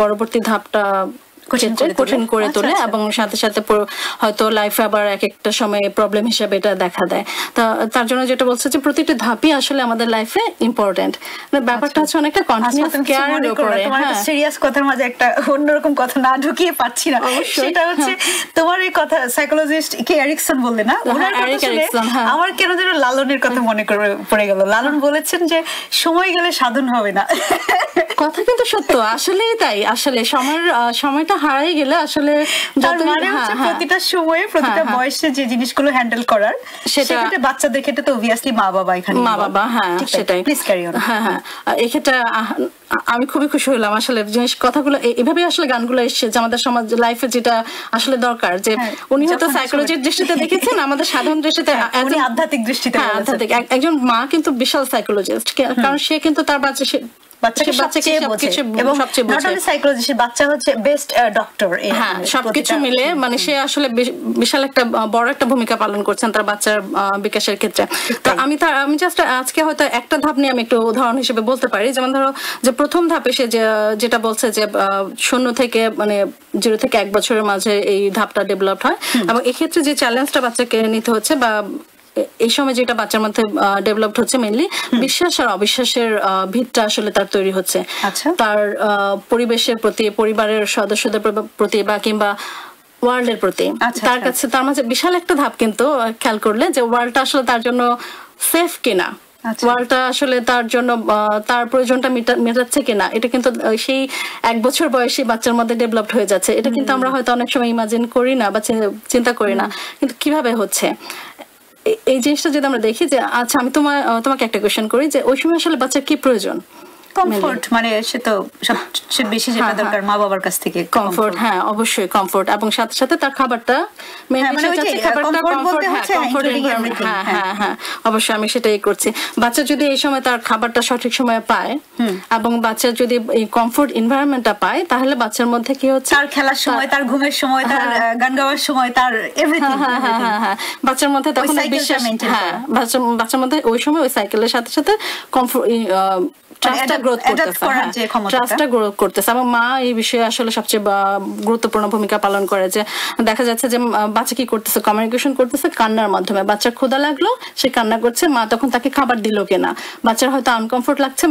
পরবর্তী ধাপটা কঠিন করে তোলে এবং সাথে সাথে হয়তো লাইফে আবার এক একটা সময় প্রবলেম হিসেবে এটা দেখা দেয়। তার জন্য যেটা বলছে যে প্রতিটি ধাপই আসলে আমাদের লাইফে ইম্পর্টেন্ট। ব্যাপারটা হচ্ছে অনেকটা কন্টিনিউয়াস কেয়ারের উপরে। সিরিয়াস কথার মাঝে একটা অন্যরকম কথা না ঢুকিয়ে পাচ্ছি না, সেটা হচ্ছে তোমার এই কথা সাইকোলজিস্ট কে এরিকসন বললেন না, ওনার কথা শুনে আমার কেন যেন লালনের কথা মনে পড়ে গেল। লালন বলেছেন যে সময় গেলে সাধন হবে না। কথা কিন্তু সত্য, আসলেই তাই। আসলে সময়টা হারিয়ে গেলে আসলে প্রতিটা সময়ে প্রতিটা বয়সে যে জিনিসগুলো হ্যান্ডেল করার সেটা বাচ্চাদের ক্ষেত্রে তো অবভিয়াসলি মা বাবা এখানে হ্যাঁ সেটাই। Please carry on. হ্যাঁ এক্ষেত্রে আমি খুবই খুশি হলাম আসলে জিনিস কথাগুলো এইভাবে আসলে গানগুলো এসছে যে আমাদের সমাজ লাইফে যেটা আসলে দরকার। যে উনি হয়তো সাইকোলজির দৃষ্টিতে দেখেছেন, আমাদের সাধারণ দৃষ্টিতে আধ্যাত্মিক দৃষ্টিতে একজন মা কিন্তু বিশাল সাইকোলজিস্ট, কারণ সে কিন্তু তার বাচ্চাকে সবকিছু মিলে মানে সে আসলে বিশাল একটা বড় একটা ভূমিকা পালন করছেন তার বাচ্চার বিকাশের ক্ষেত্রে। তো আমি জাস্ট আজকে হয়তো একটা ধাপ নিয়ে আমি একটু উদাহরণ হিসেবে বলতে পারি। যেমন ধরো যে প্রথম ধাপে সে যেটা বলছে যে 0 থেকে মানে 0 থেকে 1 বছরের মাঝে এই ধাপটা ডেভেলপ হয়, এবং এক্ষেত্রে যে চ্যালেঞ্জটা বাচ্চাকে নিতে হচ্ছে বা এই সময় যেটা বাচ্চার মধ্যে ডেভেলপড হচ্ছে মেইনলি বিশ্বাস আর অবিশ্বাসের ভিতটা আসলে তার তৈরি হচ্ছে। তার পরিবেশের প্রতি, পরিবারের সদস্যদের প্রতি বা কিংবা ওয়ার্ল্ডের প্রতি তার কাছে তার মাঝে বিশাল একটা ধাপ কিন্তু খেয়াল করলে যে ওয়ার্ল্ডটা আসলে তার জন্য সেফ কিনা, ওয়ার্ল্ডটা আসলে তার জন্য তার প্রয়োজনটা মেটাচ্ছে কিনা, এটা কিন্তু সেই 1 বছর বয়সী বাচ্চার মধ্যে ডেভেলপড হয়ে যাচ্ছে। এটা কিন্তু আমরা হয়তো অনেক সময় ইমাজিন করি না বা চিন্তা করি না, কিন্তু কিভাবে হচ্ছে এই জিনিসটা যদি আমরা দেখি যে আচ্ছা আমি তোমাকে একটা কোয়েশ্চেন করি যে ওই সময় আসলে বাচ্চার কি প্রয়োজন? কমফোর্ট, মানে সে তো সবচেয়ে বেশি যেটা দরকার মা বাবার কাছ থেকে কমফোর্ট। হ্যাঁ অবশ্যই কমফোর্ট, এবং সাথে সাথে তার খাবারটা অবশ্যই আমি সেটাই করছি। বাচ্চা যদি এই সময় তার খাবারটা সঠিক সময়ে পায় এবং বাচ্চা যদি এই কমফোর্ট এনভায়রনমেন্টটা পায়, তাহলে বাচ্চার মধ্যে কি হচ্ছে তার খেলার সময়, তার ঘুমের সময়, তার গান গাওয়ার সময়, তার এভরিথিং বাচ্চার মধ্যে তখন বিশ্বাস, বাচ্চার মধ্যে ওই সময় ওই সাইকেলের সাথে সাথে কমফোর্ট ট্রাস্টটা গ্রোথ করতেছে। এবং মা এই বিষয়ে আসলে সবচেয়ে গুরুত্বপূর্ণ ভূমিকা পালন করে। যে দেখা যাচ্ছে যে বাচ্চা কি করতেছে, কমিউনিকেশন করতেছে কান্নার মাধ্যমে। বাচ্চার ক্ষুধা লাগলো, সে কান্না করছে, মা তখন তাকে খাবার দিল কিনা। বাচ্চার হয়তো আনকমফোর্ট লাগছে,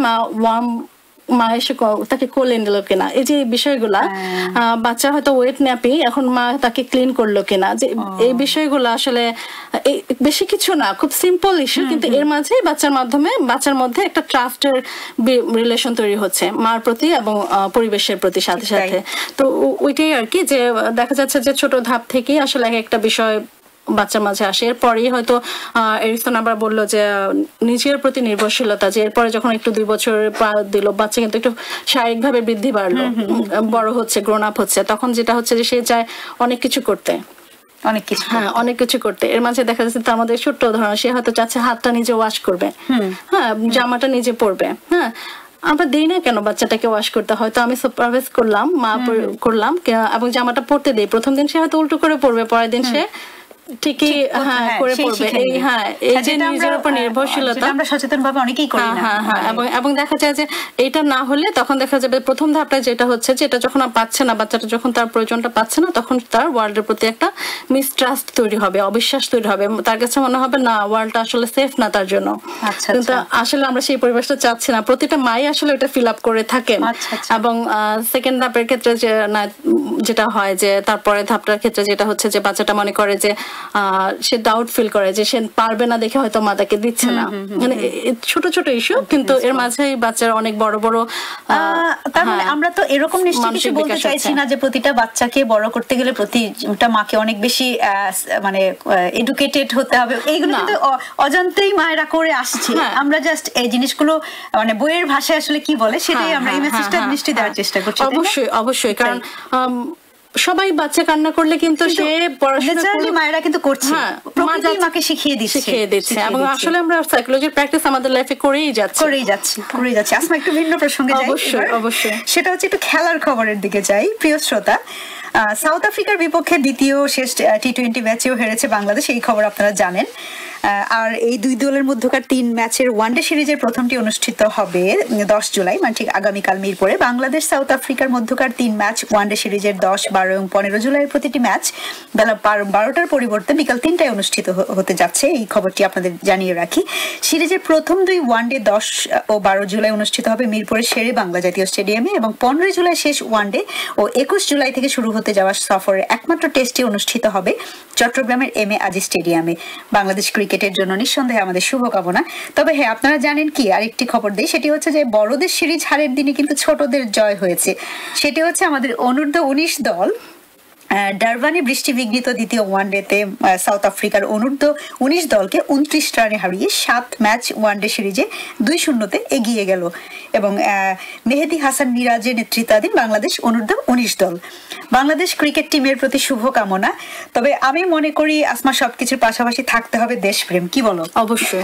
মা এসে তাকে কোলে নিল কিনা। এই যে বিষয়গুলা, বাচ্চা হয়তো ওয়েট ন্যাপি, এখন মা তাকে ক্লিন করলো কিনা, যে এই বিষয়গুলো আসলে বেশি কিছু না, খুব সিম্পল ইস্যু, কিন্তু এর মাঝে বাচ্চার মধ্যে একটা ট্রাস্টের রিলেশন তৈরি হচ্ছে মার প্রতি এবং পরিবেশের প্রতি সাথে সাথে। তো ওইটাই আর কি, যে দেখা যাচ্ছে যে ছোট ধাপ থেকেই আসলে একটা বিষয় বাচ্চার মাঝে আসে। এরপরেই হয়তো এরিকসন আবার বললো যে নিজের প্রতি নির্ভরশীলতা, যে এরপরে যখন একটু 2 বছর পার দিল, বাচ্চা কিন্তু একটু শারীরিকভাবে বৃদ্ধি বাড়লো, বড় হচ্ছে, গ্রোন আপ হচ্ছে, তখন যেটা হচ্ছে যে সে চায় অনেক কিছু করতে, অনেক কিছু করতে। এর মাঝে দেখা যাচ্ছে তার মধ্যে ছোট্ট উদাহরণ, সে হয়তো চাচ্ছে হাতটা নিজে ওয়াশ করবে, জামাটা নিজে পরবে। আমরা দিই না কেন বাচ্চাটাকে ওয়াশ করতে? হয়তো আমি সুপারভাইজ করলাম, মা করলাম, এবং জামাটা পরতে দিই। প্রথম দিন সে হয়তো উল্টো করে পরবে, পরের দিন সে ঠিকই করে পড়বে। এই যে নিজের উপর নির্ভরশীলতা আমরা সচেতনভাবে অনেকেই করি না। এবং দেখা যায় যে এটা না হলে তখন দেখা যাবে প্রথম ধাপটা যেটা হচ্ছে, যেটা যখন পাচ্ছে না, বাচ্চাটা যখন তার প্রয়োজনটা পাচ্ছে না, তখন তার ওয়ার্ল্ডের প্রতি একটা মিসট্রাস্ট তৈরি হবে, অবিশ্বাস তৈরি হবে। তার কাছে মনে হবে না, ওয়ার্ল্ডটা আসলে সেফ না তার জন্য। কিন্তু আসলে আমরা সেই পরিবেশটা চাচ্ছি না। প্রতিটা মাই আসলে এটা ফিল আপ করে থাকেন। এবং সেকেন্ড ধাপের ক্ষেত্রে যেটা হয় যে তারপরে ধাপটার ক্ষেত্রে যেটা হচ্ছে যে বাচ্চাটা মনে করে যে সে ডাউট ফিল করে যে সে পারবে না দেখে হয়তো মা তাকে দিচ্ছে না। মানে ছোট ছোট ইস্যু, কিন্তু এর মাঝেই বাচ্চার অনেক বড় বড়। তার মানে আমরা তো এরকম নিশ্চয়ই কিছু বলতে চাইছি না যে প্রতিটা বাচ্চাকে বড় করতে গেলে প্রতিটা মাকে অনেক বেশি মানে এডুকেটেড হতে হবে, এইগুলো কিন্তু অজান্তেই মায়েরা করে আসছে। আমরা জাস্ট এই জিনিসগুলো মানে বইয়ের ভাষায় আসলে কি বলে সেটাই আমরা এই মেসেজটা নিশ্চয়ই দেওয়ার চেষ্টা করছি। অবশ্যই অবশ্যই, কারণ সবাই বাচ্চা কান্না করলে কিন্তু সে পড়াশোনা মায়েরা কিন্তু করছে, প্রকৃতি মাকে শিখিয়ে দিচ্ছে। এবং আসলে আমরা সাইকোলজির প্র্যাকটিস আমাদের লাইফে করেই যাচ্ছি। আসমা, একটু ভিন্ন প্রসঙ্গে যাই। অবশ্যই সেটা হচ্ছে একটু খেলার খবরের দিকে যাই। প্রিয় শ্রোতা, সাউথ আফ্রিকার বিপক্ষে দ্বিতীয় শেষ T20 ম্যাচেও হেরেছে বাংলাদেশ, এই খবর আপনারা জানেন। আর এই দুই দলের মধ্যকার 3 ম্যাচের ওয়ানডে সিরিজের প্রথমটি অনুষ্ঠিত হবে 10 জুলাই, মানে ঠিক আগামীকাল মিরপুরে। বাংলাদেশ সাউথ আফ্রিকার মধ্যকার 3 ম্যাচ ওয়ানডে সিরিজের 10, 12 এবং 15 জুলাইয়ের প্রতিটি ম্যাচ বেলা 12টার পরিবর্তে বিকাল 3টায় অনুষ্ঠিত হতে যাচ্ছে, এই খবরটি আপনাদের জানিয়ে রাখি। সিরিজের প্রথম 2 ওয়ানডে 10 ও 12 জুলাই অনুষ্ঠিত হবে মিরপুরের শেরে বাংলা জাতীয় স্টেডিয়ামে, এবং 15 জুলাই শেষ ওয়ানডে ও 21 জুলাই থেকে শুরু হতে যাওয়া সফরের একমাত্র টেস্টটি অনুষ্ঠিত হবে চট্টগ্রামের এম এ আজি স্টেডিয়ামে। বাংলাদেশ ক্রিকেটের জন্য নিঃসন্দেহে আমাদের শুভকামনা। তবে হ্যাঁ, আপনারা জানেন কি, আরেকটি খবর দেই, সেটি হচ্ছে যে বড়দের সিরিজ হারের দিনে কিন্তু ছোটদের জয় হয়েছে। সেটি হচ্ছে আমাদের অনূর্ধ্ব 19 দল ডারবানে বৃষ্টি বিঘ্নিত দ্বিতীয় ওয়ানডেতে সাউথ আফ্রিকার অনূর্ধ্ব 19 দলকে 29 রানে হারিয়ে 7 ম্যাচ ওয়ানডে সিরিজে 2-0 এগিয়ে গেল, এবং মেহেদী হাসান মিরাজের নেতৃত্বাধীন বাংলাদেশ অনূর্ধ্ব 19 দল। বাংলাদেশ ক্রিকেট টিমের প্রতি শুভকামনা। তবে আমি মনে করি আসমা, সবকিছুর পাশাপাশি থাকতে হবে দেশপ্রেম, কি বলো? অবশ্যই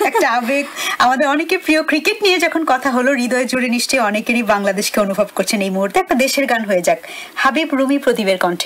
একটা আবেগ। আমাদের অনেকের প্রিয় ক্রিকেট নিয়ে যখন কথা হলো, হৃদয় জুড়ে নিশ্চয়ই অনেকেরই বাংলাদেশকে অনুভব করছেন এই মুহূর্তে। একটা দেশের গান হয়ে যাক, হাবিব রুমি প্রদীপের কণ্ঠে।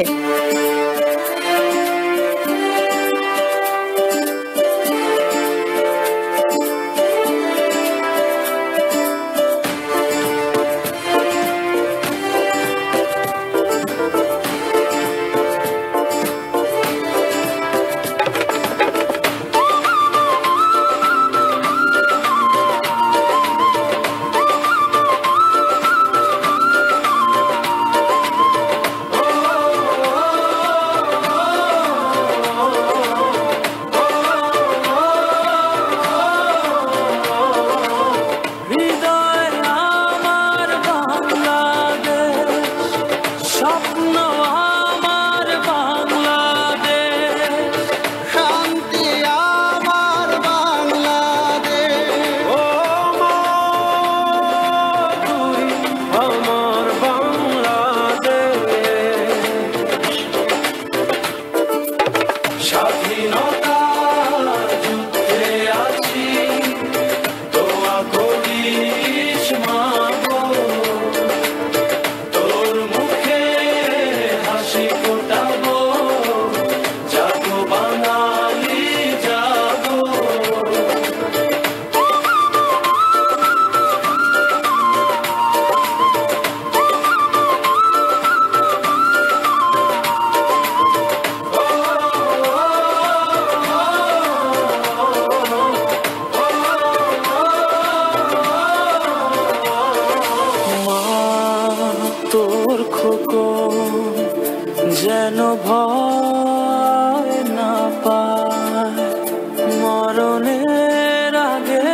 যেন ভয় না পায় মরণের আগে।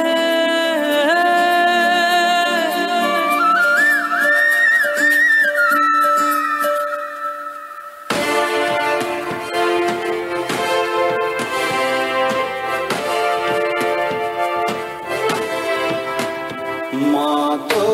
মা তো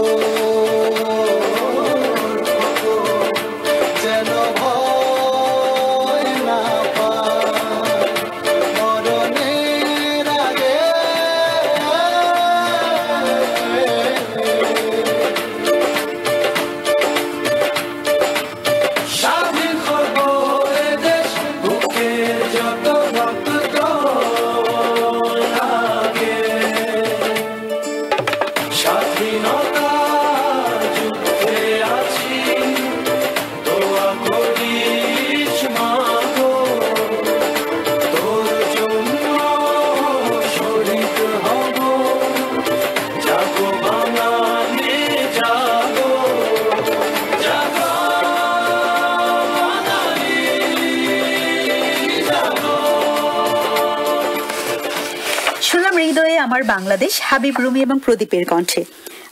আমার বাংলাদেশ, হাবিব রুমি এবং প্রদীপের কণ্ঠে।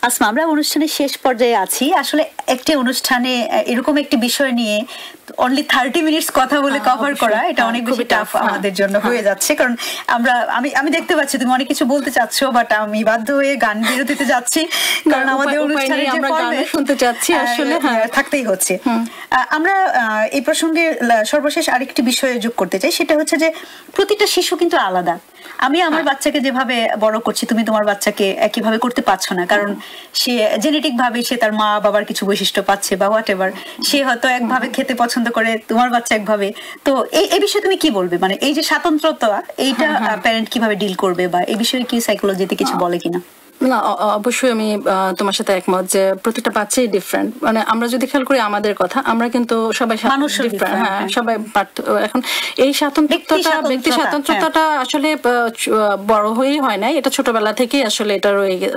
আসমা, আমরা অনুষ্ঠানের শেষ পর্যায়ে আছি। আসলে একটি অনুষ্ঠানে এরকম একটি বিষয় নিয়ে অনলি 30 মিনিটস কথা বলে কভার করা, এটা অনেক বেশি টাফ আমাদের জন্য হয়ে যাচ্ছে। কারণ আমি দেখতে পাচ্ছি তুমি অনেক কিছু বলতে চাচ্ছ, বাট আমি বাধ্য হয়ে গান বিরতিতে যাচ্ছি, কারণ আমাদের অনুষ্ঠানে যে ফরম্যাট শুনতে চাচ্ছি আসলে থাকতেই হচ্ছে। আমরা এই প্রসঙ্গে সর্বশেষ আরেকটি বিষয়ে যোগ করতে চাই, সেটা হচ্ছে যে প্রতিটা শিশু কিন্তু আলাদা। আমি আমার বাচ্চাকে যেভাবে বড় করছি তুমি তোমার বাচ্চাকে একইভাবে করতে পারছো না, কারণ সে জেনেটিক ভাবে সে তার মা বাবার কিছু বৈশিষ্ট্য পাচ্ছে বা হোয়াট এভার, সে হয়তো একভাবে খেতে পছন্দ করে, তোমার বাচ্চা একভাবে। তো এই বিষয়ে তুমি কি বলবে, মানে এই যে স্বাতন্ত্রতা এইটা প্যারেন্ট কিভাবে ডিল করবে, বা এই বিষয়ে কি সাইকোলজিতে কিছু বলে কিনা? না, অবশ্যই আমি তোমার সাথে একমত যে প্রত্যেকটা বাচ্চাই ডিফারেন্ট। মানে আমরা যদি খেয়াল করি আমাদের কথা, আমরা কিন্তু সবাই ডিফারেন্ট, হ্যাঁ সবাই। এখন এই স্বাতন্ত্রতা, ব্যক্তি স্বাতন্ত্রতাটা আসলে বড় হয়েই হয় না, এটা ছোটবেলা থেকেই আসলে এটা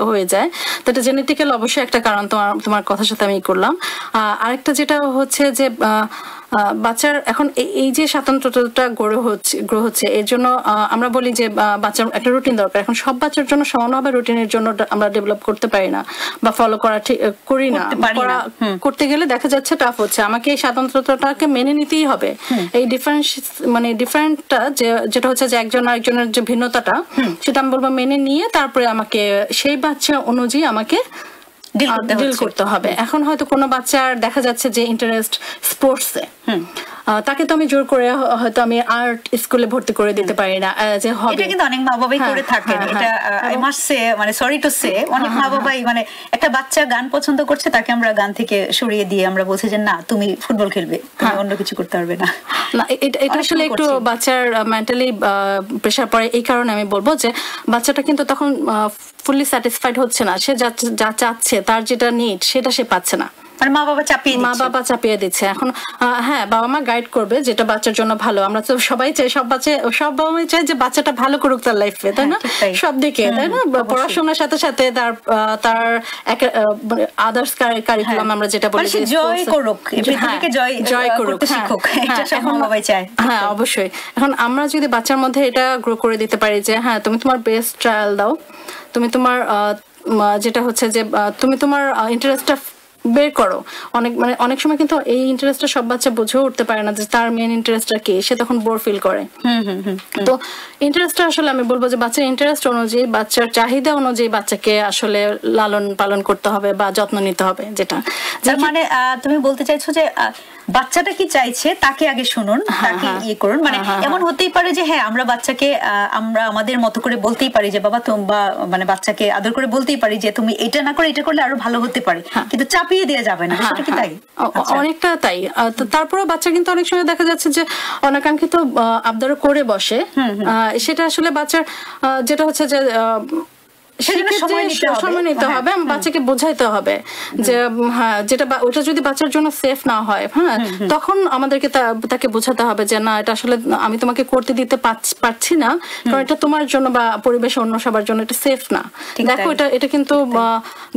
হয়ে যায়। তো এটা জেনেটিক্যাল অবশ্যই একটা কারণ, তোমার কথার সাথে আমি করলাম। আরেকটা যেটা হচ্ছে যে বাচ্চার এখন এই যে স্বাতন্ত্রতাটা গ্রো হচ্ছে, এর জন্য আমরা বলি যে বাচ্চার একটা রুটিন দরকার। এখন সব বাচ্চার জন্য সমানভাবে রুটিনের জন্য আমরা ডেভেলপ করতে পারি না বা ফলো করি না। করতে গেলে দেখা যাচ্ছে টাফ হচ্ছে, আমাকে এই স্বাতন্ত্রতাটাকে মেনে নিতেই হবে। এই ডিফারেন্টটা যেটা হচ্ছে যে একজন আরেকজনের যে ভিন্নতাটা, সেটা আমি বলবো মেনে নিয়ে তারপরে আমাকে সেই বাচ্চা অনুযায়ী আমাকে ডিল করতে হবে। এখন হয়তো কোনো বাচ্চার দেখা যাচ্ছে যে ইন্টারেস্ট স্পোর্টসে, তাকে তো আমি জোর করে হয়তো আমি আর্ট স্কুলে ভর্তি করে দিতে পারি না, যে হবে। এটা কিন্তু অনেক মা বাবাই করে থাকেন। এটা আই মাস্ট সে, মানে সরি টু সে, অনেক মা বাবাই মানে একটা বাচ্চা গান পছন্দ করছে, তাকে আমরা গান থেকে সরিয়ে দিয়ে আমরা বলছি যে না তুমি ফুটবল খেলবে, তুমি অন্য কিছু করতে পারবে না। এটা আসলে একটু বাচ্চার মেন্টালি প্রেসার পড়ে। এই কারণে আমি বলবো যে বাচ্চাটা কিন্তু তখন ফুললি স্যাটিসফাইড হচ্ছে না, সে যা চাচ্ছে, তার যেটা নিড সেটা সে পাচ্ছে না, মা বাবা চাপিয়ে দিচ্ছে। এখন হ্যাঁ, বাবা মা গাইড করবে যেটা বাচ্চার জন্য ভালো। আমরা তো সবাই চাই, সব বাবা মাই চাই যে বাচ্চাটা ভালো করুক তার লাইফে, তাই না? সব দিকে, তাই না? পড়াশোনার সাথে সাথে তার আদার্স কারিকুলাম আমরা যেটা বলি জয় করুক, হ্যাঁ অবশ্যই। এখন আমরা যদি বাচ্চার মধ্যে এটা গ্রো করে দিতে পারি যে হ্যাঁ তুমি তোমার বেস্ট ট্রায়াল দাও, তুমি তোমার যেটা হচ্ছে যে তুমি তোমার ইন্টারেস্টটা বের করো। অনেক সময় কিন্তু এই ইন্টারেস্টটা সব বাচ্চা বুঝেও উঠতে পারে না যে তার মেইন ইন্টারেস্টটা কি, সে তখন বোর ফিল করে। তো ইন্টারেস্টটা আসলে আমি বলবো যে বাচ্চার ইন্টারেস্ট অনুযায়ী, বাচ্চার চাহিদা অনুযায়ী বাচ্চাকে আসলে লালন পালন করতে হবে বা যত্ন নিতে হবে। যেটা মানে তুমি বলতে চাইছো যে বাচ্চাটা কি চাইছে তাকে আগে শুনুন, তাকে ইয়ে করুন। মানে এমন হতেই পারে যে হ্যাঁ আমরা বাচ্চাকে আমরা আমাদের মতো করে বলতেই পারি যে বাবা বা মানে বাচ্চাকে আদর করে বলতেই পারি যে তুমি এটা না করে এটা করলে আরো ভালো হতে পারে, কিন্তু চাপিয়ে দেওয়া যাবে না। সেটা কি তাই? অনেকটা তাই। তারপরে বাচ্চা কিন্তু অনেক সময় দেখা যাচ্ছে যে অনাকাঙ্ক্ষিত আবদার করে বসে, সেটা আসলে বাচ্চার যেটা হচ্ছে যে সময় নিতে হবে, বাচ্চাকে বোঝাইতে হবে যে হ্যাঁ যেটা ওটা যদি বাচ্চার জন্য সেফ না হয়, হ্যাঁ তখন আমাদেরকে তাকে বোঝাতে হবে যে না এটা আসলে আমি তোমাকে করতে দিতে পারছি না, কারণ এটা তোমার জন্য বা পরিবেশ অন্য সবার জন্য এটা সেফ না। দেখো এটা কিন্তু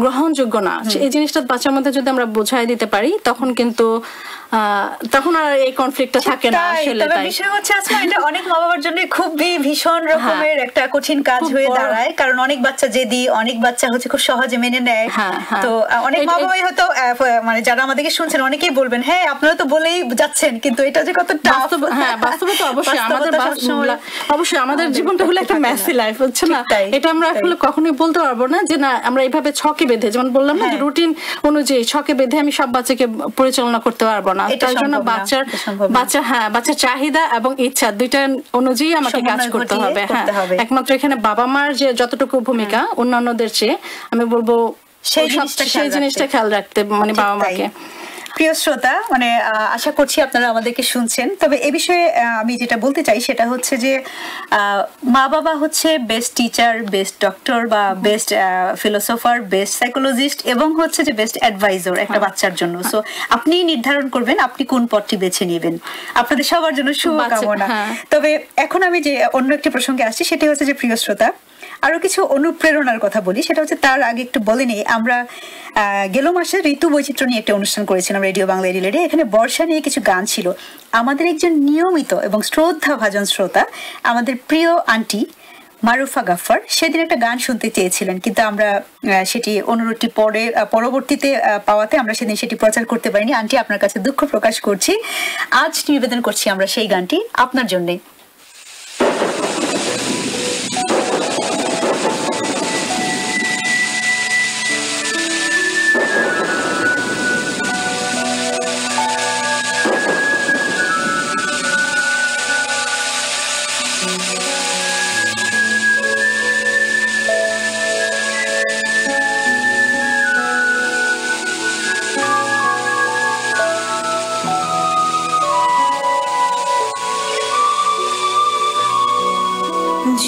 গ্রহণযোগ্য না। এই জিনিসটা বাচ্চার মধ্যে যদি আমরা বোঝাই দিতে পারি তখন কিন্তু তখন আর এই কনফ্লিক্টটা থাকে না। আসলে তবে বিষয় হচ্ছে আজকে এটা অনেক মা বাবার জন্য খুবই ভীষণ রকমের একটা কঠিন কাজ হয়ে দাঁড়ায়, কারণ অনেক বাচ্চা জেদি, অনেক বাচ্চা হচ্ছে খুব সহজে মেনে নেয়। তো অনেক মা বাবাই হয়তো মানে যারা আমাদেরকে শুনছেন অনেকেই বলবেন হ্যাঁ আপনারা তো বলেই যাচ্ছেন, কিন্তু এটা যে কত টাফ। হ্যাঁ বাস্তবে তো অবশ্যই আমাদের জীবনটা হলো একটা মেসি লাইফ, হচ্ছে না? এটা আমরা আসলে কখনোই বলতে পারবো না যে না আমরা এইভাবে ছকে বেঁধে, যেমন বললাম না যে রুটিন অনুযায়ী ছকে বেঁধে আমি সব বাচ্চাকে পরিচালনা করতে পারবো না। তার জন্য বাচ্চার চাহিদা এবং ইচ্ছা দুইটা অনুযায়ী আমাকে কাজ করতে হবে। হ্যাঁ, একমাত্র এখানে বাবা মার যে যতটুকু ভূমিকা অন্যান্যদের চেয়ে আমি বলবো সেই জিনিসটা খেয়াল রাখতে, মানে বাবা মাকে। প্রিয় শ্রোতা, মানে আশা করছি আপনারা আমাদেরকে শুনছেন। তবে এ বিষয়ে আমি যেটা বলতে চাই সেটা হচ্ছে যে মা বাবা হচ্ছে বেস্ট টিচার, বেস্ট ডক্টর বা বেস্ট ফিলোসোফার, বেস্ট সাইকোলজিস্ট এবং হচ্ছে যে বেস্ট অ্যাডভাইজার একটা বাচ্চার জন্য। সো আপনি নির্ধারণ করবেন আপনি কোন পথটি বেছে নেবেন। আপনাদের সবার জন্য শুভকামনা। তবে এখন আমি যে অন্য একটি প্রসঙ্গে আসছি সেটা হচ্ছে যে প্রিয় শ্রোতা আরো কিছু অনুপ্রেরণার কথা বলি। সেটা হচ্ছে তার আগে একটু বলে নিই, আমরা গেল মাসে ঋতু বৈচিত্র্য নিয়ে একটা অনুষ্ঠান করেছিলাম রেডিও বাংলা এডিলেডে। এখানে বর্ষা নিয়ে কিছু গান ছিল। আমাদের একজন নিয়মিত এবং শ্রদ্ধাভাজন শ্রোতা, আমাদের প্রিয় আন্টি মারুফা গাফফার, সেদিন একটা গান শুনতে চেয়েছিলেন, কিন্তু আমরা সেটি অনুরোধটি পরবর্তীতে পাওয়াতে আমরা সেদিন সেটি প্রচার করতে পারিনি। আন্টি আপনার কাছে দুঃখ প্রকাশ করছি। আজ নিবেদন করছি আমরা সেই গানটি আপনার জন্যে।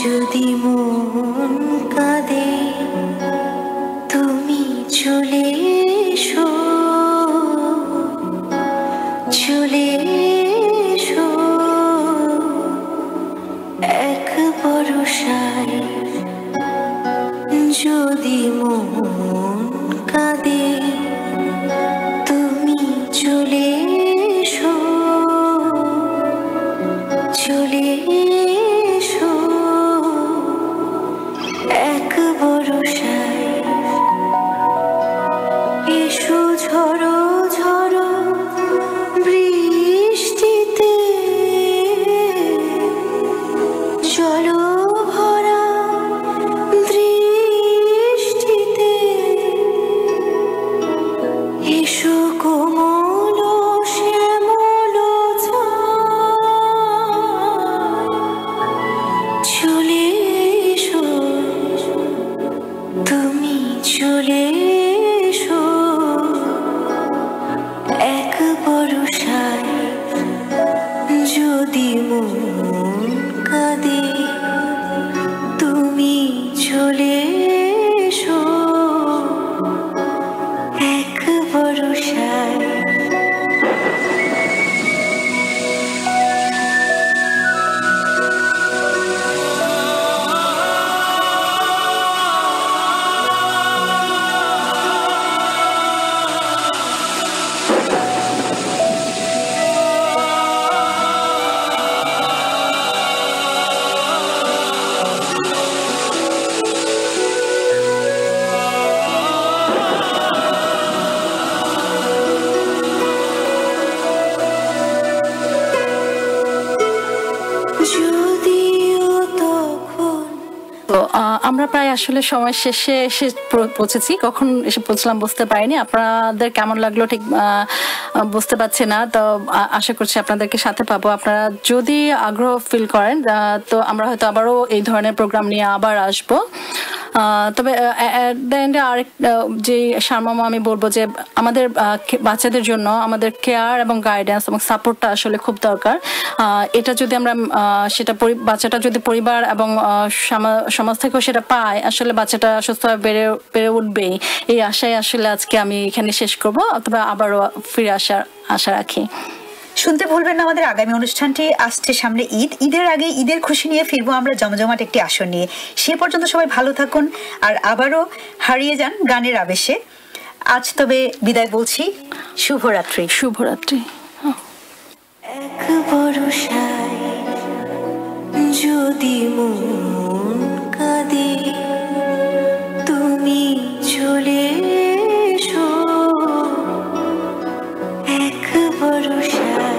যদি মন কাঁদে তুমি চলে এসো, চলে এসো এক বরষায়। যদি মন কাঁদে তুমি চলে এসো, চলে এসো এক বরষায়। এসো ঝড়ো ঝড়ো বৃষ্টিতে, জল ভরা দৃষ্টিতে। এসো কোমল শ্যামল চলে এসো, তুমি চলে এসো এক বরষায়। যদি মন কাঁদে তুমি চলে এসো এক বরষায়। আমরা প্রায় আসলে সময় শেষে এসে পৌঁছেছি, কখন এসে পৌঁছলাম বুঝতে পারিনি। আপনাদের কেমন লাগলো ঠিক বুঝতে পারছি না, তো আশা করছি আপনাদেরকে সাথে পাবো। আপনারা যদি আগ্রহ ফিল করেন তো আমরা হয়তো আবারও এই ধরনের প্রোগ্রাম নিয়ে আবার আসবো। তবে আরেক যে সারমর্ম আমি বলবো যে আমাদের বাচ্চাদের জন্য আমাদের কেয়ার এবং গাইডেন্স এবং সাপোর্টটা আসলে খুব দরকার। এটা যদি আমরা সেটা বাচ্চাটা যদি পরিবার এবং সমাজ থেকেও সেটা পায়, আসলে বাচ্চাটা সুস্থভাবে বেড়ে উঠবেই। এই আশায় আসলে আজকে আমি এখানে শেষ করবো, অথবা আবারও ফিরে আসার আশা রাখি। শুনতে ভুলবেন না আমাদের আগামী অনুষ্ঠানটি আসছে সামনে ঈদ। ঈদের আগে ঈদের খুশি নিয়ে ফিরবো আমরা জমজমাট একটি আসর নিয়ে। সে পর্যন্ত সবাই ভালো থাকুন আর আবারও হারিয়ে যান গানের আবেশে। আজ তবে বিদায় বলছি, শুভরাত্রি। শুভরাত্রি। এক বরষায় যদি মন কাঁদে তুমি চলে এসো এক বরষায়।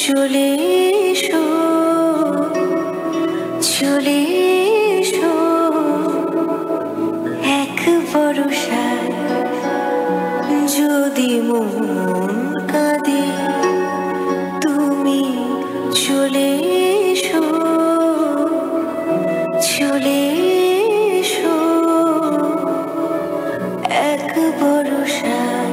চলে এসো, চলে এসো এক বরষায়। যদি মন কাঁদে তুমি চলে এসো, চলে এসো এক বরষায়।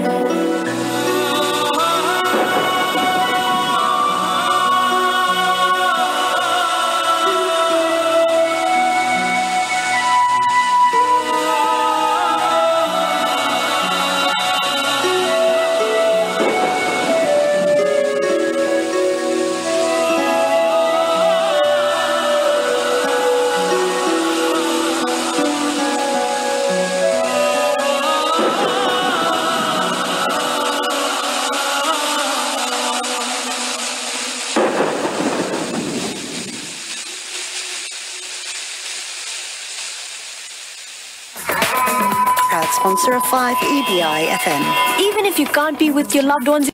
sponsor of 5 EBI FM. Even if you can't be with your loved ones